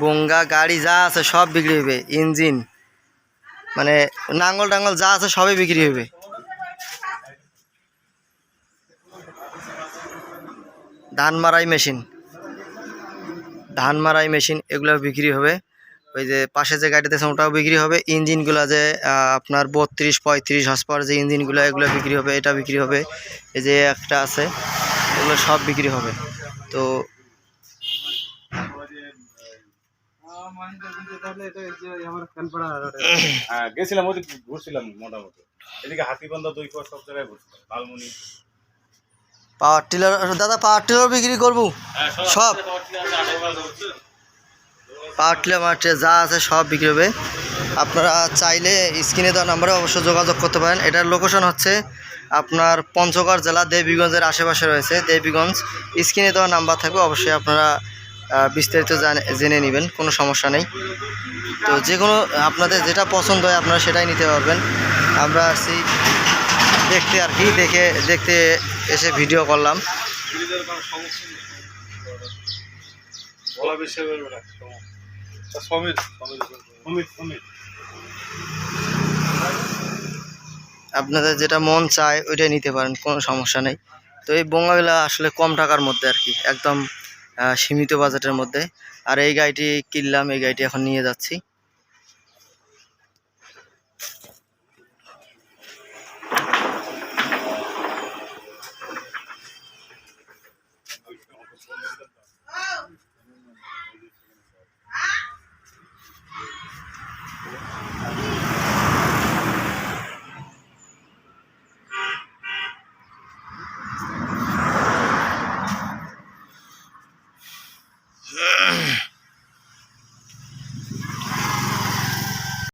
বঙ্গা গাড়ি যা আছে সব বিক্রি হবে, ইঞ্জিন মানে নাঙ্গল টাঙ্গল যা আছে সবই বিক্রি হবে। ধান মারাই মেশিন এগুলো বিক্রি হবে। ওই যে পাশে যে গাড়িতে আছে ওটাও বিক্রি হবে। ইঞ্জিনগুলো যে আপনার 32-35 হর্স পাওয়ার যে ইঞ্জিনগুলো এগুলো বিক্রি হবে, এটা বিক্রি হবে। এই যে একটা আছে, এগুলো সব বিক্রি হবে। তো গেছিলাম, ওই ঘুরছিলাম মোটামুটি এদিকে হাতিবান্ধা 2 সব জায়গায় ঘুরছিলাম, লালমনি। পাওয়ার টিলার দাদা, পাওয়ার টিলার বিক্রি করবো সব, পাওয়ার টিলার যা আছে সব বিক্রি হবে। আপনারা চাইলে স্ক্রিনে দেওয়া নাম্বারে অবশ্যই যোগাযোগ করতে পারেন। এটার লোকেশন হচ্ছে আপনার পঞ্চগড় জেলা দেবীগঞ্জের আশেপাশে রয়েছে। দেবীগঞ্জ স্ক্রিনে দেওয়া নাম্বার থাকবে, অবশ্যই আপনারা বিস্তারিত জেনে নেবেন, কোনো সমস্যা নেই। তো যে কোনো আপনাদের যেটা পছন্দ হয় আপনারা সেটাই নিতে পারবেন। আমরা আসছি দেখতে আর কি, দেখতে এসে ভিডিও করলাম। আপনাদের যেটা মন চায় ওইটাই নিতে পারেন, কোনো সমস্যা নেই। তো এই বঙ্গাগুলা আসলে কম টাকার মধ্যে আর কি, একদম সীমিত বাজেটের মধ্যে। আর এই গাড়িটি কিনলাম, এই গাড়িটি এখন নিয়ে যাচ্ছি।